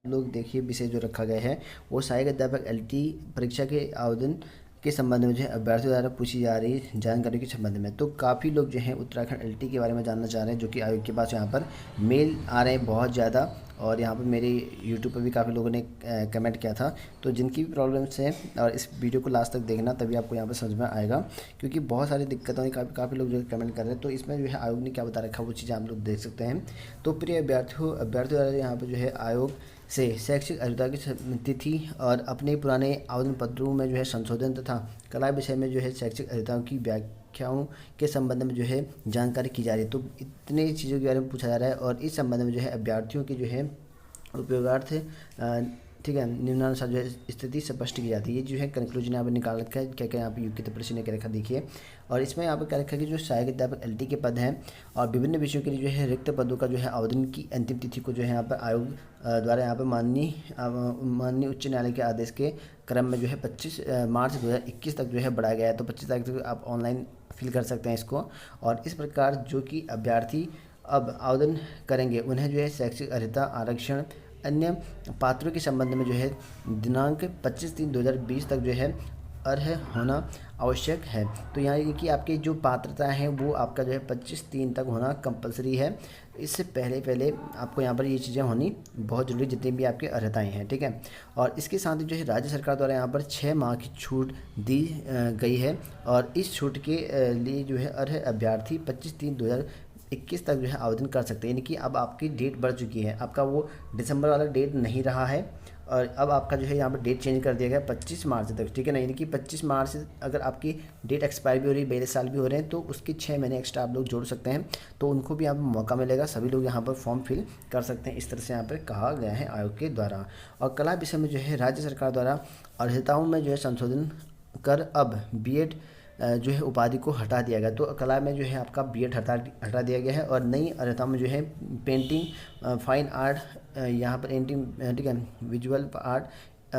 लोग देखिए विषय जो रखा गया है वो सहायक अध्यापक एलटी परीक्षा के आवेदन के संबंध में जो है अभ्यर्थियों द्वारा पूछी जा रही जानकारी के संबंध में। तो काफ़ी लोग जो हैं उत्तराखंड एलटी के बारे में जानना चाह रहे हैं, जो कि आयोग के पास यहाँ पर मेल आ रहे हैं बहुत ज़्यादा। और यहाँ पर मेरे यूट्यूब पर भी काफ़ी लोगों ने कमेंट किया था। तो जिनकी भी प्रॉब्लम्स हैं, और इस वीडियो को लास्ट तक देखना, तभी आपको यहाँ पर समझ में आएगा, क्योंकि बहुत सारी दिक्कतें हैं। काफ़ी लोग जो है कमेंट कर रहे हैं। तो इसमें जो है आयोग ने क्या बता रखा है वो चीज़ें आप लोग देख सकते हैं। तो प्रिय अभ्यर्थियों द्वारा यहाँ पर जो है आयोग से शैक्षिक अर्हता की तिथि और अपने पुराने आवेदन पत्रों में जो है संशोधन तथा कला विषय में जो है शैक्षिक अर्हताओं की व्याख्याओं के संबंध में जो है जानकारी की जा रही है। तो इतनी चीज़ों के बारे में पूछा जा रहा है, और इस संबंध में जो है अभ्यर्थियों की जो है उपयोगार्थ ठीक है निम्नानुसार जो है स्थिति स्पष्ट की जाती है। ये जो है कंक्लूजन यहाँ पर निकाल रखा है, क्या क्या यहाँ पर यूके त्रिपुरा ने क्या रखा देखिए। और इसमें यहाँ पर क्या रखा है कि जो सहायक अध्यापक एलटी के पद हैं और विभिन्न विषयों के लिए जो है रिक्त पदों का जो है आवेदन की अंतिम तिथि को जो है यहाँ पर आयोग द्वारा यहाँ पर माननीय उच्च न्यायालय के आदेश के क्रम में जो है 25 मार्च 2021 तक जो है बढ़ाया गया है। तो 25 तारीख तक आप ऑनलाइन फिल कर सकते हैं इसको। और इस प्रकार जो कि अभ्यर्थी अब आवेदन करेंगे उन्हें जो है शैक्षिक अर्हता आरक्षण अन्य पात्रों के संबंध में जो है दिनांक 25/3/2020 तक जो है अर्ह होना आवश्यक है। तो यहाँ ये कि आपकी जो पात्रता है वो आपका जो है 25/3 तक होना कंपलसरी है। इससे पहले आपको यहाँ पर ये चीज़ें होनी बहुत ज़रूरी, जितनी भी आपकी अर्हताएँ हैं, ठीक है। और इसके साथ ही जो है राज्य सरकार द्वारा यहाँ पर 6 माह की छूट दी गई है। और इस छूट के लिए जो है अर्ह अभ्यर्थी 25/3/2021 तक जो है आवेदन कर सकते हैं। यानी कि अब आपकी डेट बढ़ चुकी है, आपका वो दिसंबर वाला डेट नहीं रहा है, और अब आपका जो है यहाँ पर डेट चेंज कर दिया गया 25 मार्च तक, ठीक है ना। यानी कि 25 मार्च से अगर आपकी डेट एक्सपायर भी हो रही है, 22 साल भी हो रहे हैं, तो उसके 6 महीने एक्स्ट्रा आप लोग जोड़ सकते हैं। तो उनको भी यहाँ पर मौका मिलेगा, सभी लोग यहाँ पर फॉर्म फिल कर सकते हैं। इस तरह से यहाँ पर कहा गया है आयोग के द्वारा। और कला विषय में जो है राज्य सरकार द्वारा अर्हताओं में जो है संशोधन कर अब बीएड जो है उपाधि को हटा दिया गया। तो कला में जो है आपका बीएड हटा दिया गया है, और नई अर्हता में जो है पेंटिंग फाइन आर्ट यहाँ पर एंटिंग ठीक है विजुअल आर्ट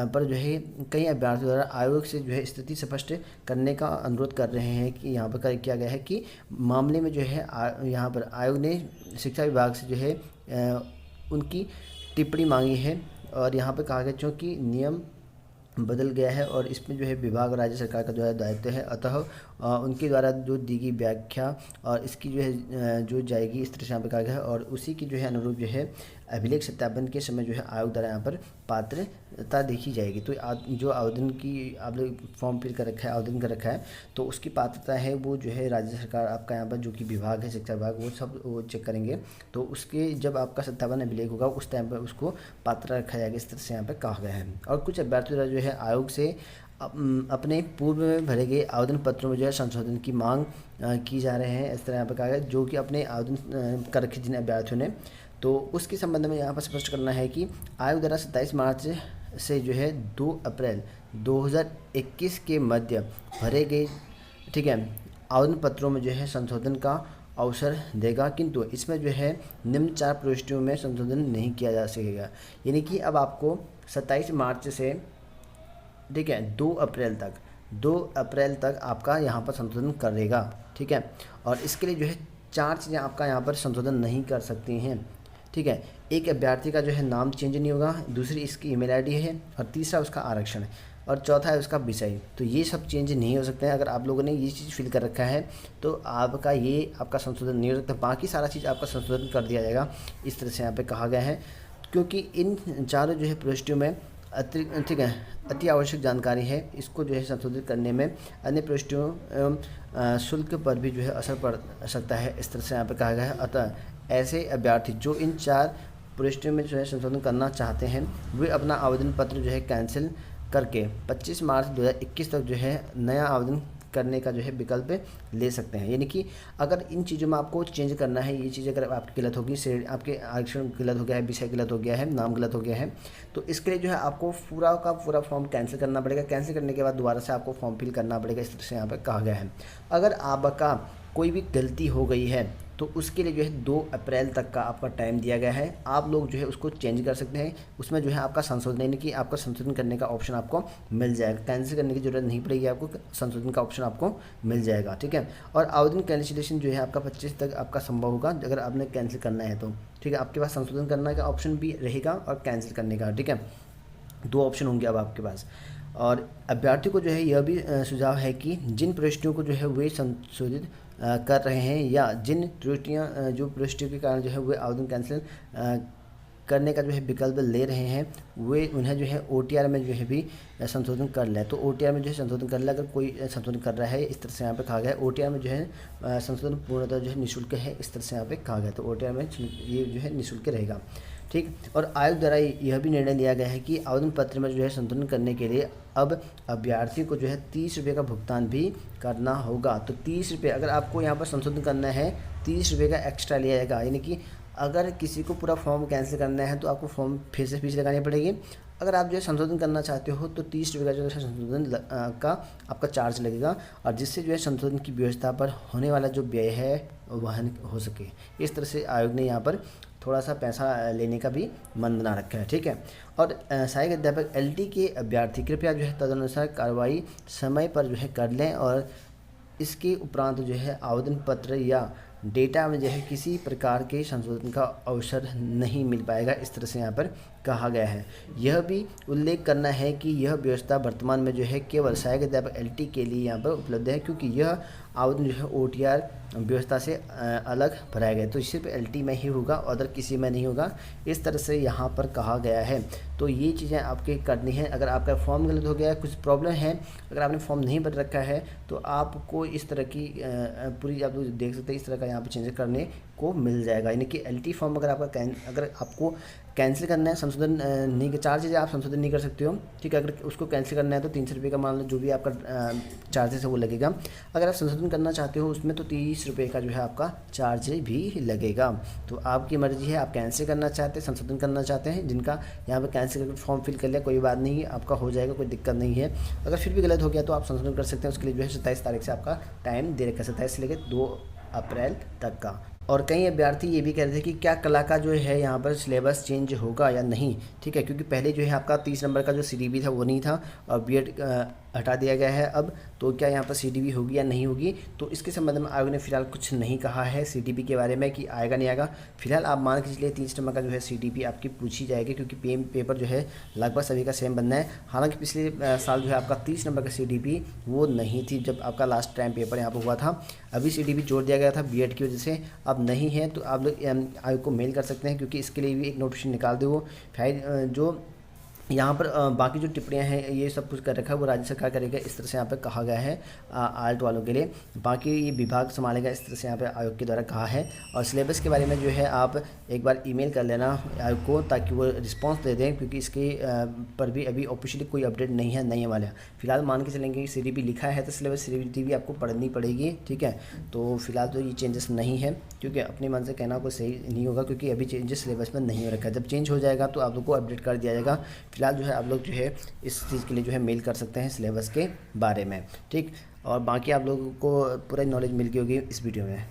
पर जो है कई अभ्यर्थियों द्वारा आयोग से जो है स्थिति स्पष्ट करने का अनुरोध कर रहे हैं। कि यहाँ पर किया गया है कि मामले में जो है यहाँ पर आयोग ने शिक्षा विभाग से जो है उनकी टिप्पणी मांगी है। और यहाँ पर कहा गया चूँकि नियम बदल गया है और इसमें जो है विभाग राज्य सरकार का जो है दायित्व है, अतः उनके द्वारा जो दी गई व्याख्या और इसकी जो है जो जाएगी, इस तरह से यहाँ पर कहा गया है। और उसी की जो है अनुरूप जो है अभिलेख सत्यापन के समय जो है आयोग द्वारा यहाँ पर पात्रता देखी जाएगी। तो जो आवेदन की आप लोग फॉर्म फिल कर रखा है, आवेदन कर रखा है, तो उसकी पात्रता है वो जो है राज्य सरकार आपका यहाँ पर जो कि विभाग है शिक्षा विभाग, वो सब वो चेक करेंगे। तो उसके जब आपका सत्यापन अभिलेख होगा उस टाइम पर उसको पात्र रखा जाएगा, इस तरह से यहाँ पर कहा गया है। और कुछ अभ्यर्थियों द्वारा जो है आयोग से अपने पूर्व में भरे गए आवेदन पत्रों में जो है संशोधन की मांग की जा रहे हैं। इस तरह यहाँ पर कहा गया जो कि अपने आवेदन कर रखे जिन अभ्यर्थियों ने, तो उसके संबंध में यहाँ पर स्पष्ट करना है कि आयोग द्वारा 27 मार्च से जो है 2 अप्रैल 2021 के मध्य भरे गए ठीक है आवेदन पत्रों में जो है संशोधन का अवसर देगा, किंतु इसमें जो है निम्न 4 प्रविष्टियों में संशोधन नहीं किया जा सकेगा। यानी कि अब आपको 27 मार्च से ठीक है 2 अप्रैल तक आपका यहाँ पर संशोधन करेगा, ठीक है। और इसके लिए जो है 4 चीज़ें आपका यहाँ पर संशोधन नहीं कर सकती हैं, ठीक है। एक अभ्यर्थी का जो है नाम चेंज नहीं होगा, दूसरी इसकी ईमेल आईडी है, और तीसरा उसका आरक्षण, और चौथा है उसका विषय। तो ये सब चेंज नहीं हो सकते हैं। अगर आप लोगों ने ये चीज़ फिल कर रखा है तो आपका संशोधन नहीं हो सकता, बाकी सारा चीज़ आपका संशोधन कर दिया जाएगा, इस तरह से यहाँ पे कहा गया है। क्योंकि इन चारों जो है प्रविष्टियों में ठीक है अति आवश्यक जानकारी है, इसको जो है संशोधित करने में अन्य प्रविष्टियों एवं शुल्क पर भी जो है असर पड़ सकता है, इस तरह से यहाँ पे कहा गया है। अतः ऐसे अभ्यर्थी जो इन 4 प्रविष्टियों में जो है संशोधन करना चाहते हैं वे अपना आवेदन पत्र जो है कैंसिल करके 25 मार्च 2021 तक जो है नया आवेदन करने का जो है विकल्प ले सकते हैं। यानी कि अगर इन चीज़ों में आपको चेंज करना है, ये चीज़ अगर आपकी गलत होगी, आपके आरक्षण गलत हो गया है, विषय गलत हो गया है, नाम गलत हो गया है, तो इसके लिए जो है आपको पूरा का पूरा फॉर्म कैंसिल करना पड़ेगा। कैंसिल करने के बाद दोबारा से आपको फॉर्म फिल करना पड़ेगा, इस तरह से यहाँ पर कहा गया है। अगर आपका कोई भी गलती हो गई है तो उसके लिए जो है 2 अप्रैल तक का आपका टाइम दिया गया है। आप लोग जो है उसको चेंज कर सकते हैं। उसमें जो है आपका संशोधन, यानी कि आपका संशोधन करने का ऑप्शन आपको मिल जाएगा। कैंसिल करने की ज़रूरत नहीं पड़ेगी, आपको संशोधन का ऑप्शन आपको मिल जाएगा, ठीक है। और आवेदन कैंसिलेशन जो है आपका 25 तक आपका संभव होगा, अगर आपने कैंसिल करना है तो, ठीक है। आपके पास संशोधन करने का ऑप्शन भी रहेगा और कैंसिल करने का, ठीक है। 2 ऑप्शन होंगे अब आपके पास। और अभ्यर्थी को जो है यह भी सुझाव है कि जिन प्रविष्टियों को जो है वे संशोधित कर रहे हैं या जिन त्रुटियां जो प्रविष्टियों के कारण जो है वे आवेदन कैंसिल करने का जो है विकल्प ले रहे हैं, वे उन्हें जो है OTR में जो है भी संशोधन कर लें। तो OTR में जो है संशोधन कर ले, अगर कोई संशोधन कर रहा है, इस तरह से यहाँ पे कहा गया है। OTR में जो है संशोधन पूर्णतः जो है निःशुल्क है, इस तरह से यहाँ पे कहा गया। तो OTR में ये जो है निःशुल्क रहेगा, ठीक। और आयोग द्वारा यह भी निर्णय लिया गया है कि आवेदन पत्र में जो है संशोधन करने के लिए अब अभ्यर्थी को जो है 30 रुपये का भुगतान भी करना होगा। तो 30 रुपये, अगर आपको यहाँ पर संशोधन करना है 30 रुपये का एक्स्ट्रा लिया जाएगा। यानी कि अगर किसी को पूरा फॉर्म कैंसिल करना है तो आपको फॉर्म फिर से फीस लगानी पड़ेगी। अगर आप जो है संशोधन करना चाहते हो तो 30 रुपये का जो है संशोधन का आपका चार्ज लगेगा, और जिससे जो है संशोधन की व्यवस्था पर होने वाला जो व्यय है वहन हो सके। इस तरह से आयोग ने यहाँ पर थोड़ा सा पैसा लेने का भी मन बना रखा है, ठीक है। और सहायक अध्यापक LT के अभ्यर्थी कृपया जो है तदनुसार कार्रवाई समय पर जो है कर लें, और इसके उपरांत जो है आवेदन पत्र या डेटा में जो है किसी प्रकार के संशोधन का अवसर नहीं मिल पाएगा, इस तरह से यहाँ पर कहा गया है। यह भी उल्लेख करना है कि यह व्यवस्था वर्तमान में जो है केवल सहायक अध्यापक LT के लिए यहाँ पर उपलब्ध है, क्योंकि यह आवेदन जो है OTR व्यवस्था से अलग भराया गया, तो सिर्फ LT में ही होगा, अदर किसी में नहीं होगा, इस तरह से यहाँ पर कहा गया है। तो ये चीज़ें आपके करनी है। अगर आपका फॉर्म गलत हो गया, कुछ प्रॉब्लम है, अगर आपने फॉर्म नहीं भर रखा है, तो आपको इस तरह की पूरी, आप लोग देख सकते हैं, इस तरह का यहाँ पर चेंजेस करने को मिल जाएगा। यानी कि LT फॉर्म अगर आपको कैंसिल करना है, संशोधन नहीं, 4 चीज़ें आप संशोधन नहीं कर सकते हो, ठीक है। अगर उसको कैंसिल करना है तो 300 रुपये का मान लो जो भी आपका चार्जेस है वो लगेगा। अगर आप संशोधन करना चाहते हो उसमें तो 30 रुपये का जो है आपका चार्ज भी लगेगा। तो आपकी मर्जी है, आप कैंसिल करना चाहते हैं, संशोधन करना चाहते हैं। जिनका यहाँ पर कैंसिल करके फॉर्म फिल कर लिया, कोई बात नहीं है, आपका हो जाएगा, कोई दिक्कत नहीं है। अगर फिर भी गलत हो गया तो आप संशोधन कर सकते हैं। उसके लिए जो है 27 तारीख से आपका टाइम दे रखा है, 27 से लेकर 2 अप्रैल तक का। और कई अभ्यर्थी ये भी कह रहे थे कि क्या कला का जो है यहाँ पर सिलेबस चेंज होगा या नहीं, ठीक है। क्योंकि पहले जो है आपका 30 नंबर का जो CDB था वो नहीं था, और BEd हटा दिया गया है अब, तो क्या यहाँ पर CDB होगी या नहीं होगी, तो इसके संबंध में आयोग ने फिलहाल कुछ नहीं कहा है CDB के बारे में कि आएगा नहीं आएगा। फिलहाल आप मान के चलिए 30 नंबर का जो है CDB आपकी पूछी जाएगी, क्योंकि पेपर जो है लगभग सभी का सेम बनना है। हालांकि पिछले साल जो है आपका 30 नंबर का CDB वो नहीं थी जब आपका लास्ट टाइम पेपर यहाँ पर हुआ था। अभी CDB जोड़ दिया गया था BEd की वजह से, अब नहीं है। तो आप लोग आयोग को मेल कर सकते हैं, क्योंकि इसके लिए भी एक नोटिफिकेशन निकाल दे वो फाइल। जो यहाँ पर बाकी जो टिप्पणियाँ हैं ये सब कुछ कर रखा है वो राज्य सरकार करेगा, इस तरह से यहाँ पे कहा गया है आर्ट वालों के लिए। बाकी ये विभाग संभालेगा, इस तरह से यहाँ पे आयोग के द्वारा कहा है। और सिलेबस के बारे में जो है आप एक बार ईमेल कर लेना आयोग को, ताकि वो रिस्पांस दे दें, क्योंकि इसके पर भी अभी ऑफिशियली कोई अपडेट नहीं है नए वाला। फिलहाल मान के चलेंगे कि CDB लिखा है तो सिलेबस CDB भी आपको पढ़नी पड़ेगी, ठीक है। तो फिलहाल तो ये चेंजेस नहीं है, क्योंकि अपने मन से कहना कोई सही नहीं होगा, क्योंकि अभी चेंजेस सिलेबस में नहीं हो रखा है। जब चेंज हो जाएगा तो आप लोग को अपडेट कर दिया जाएगा। फिलहाल जो है आप लोग जो है इस चीज़ के लिए जो है मेल कर सकते हैं सिलेबस के बारे में, ठीक। और बाकी आप लोगों को पूरा नॉलेज मिल गई होगी इस वीडियो में।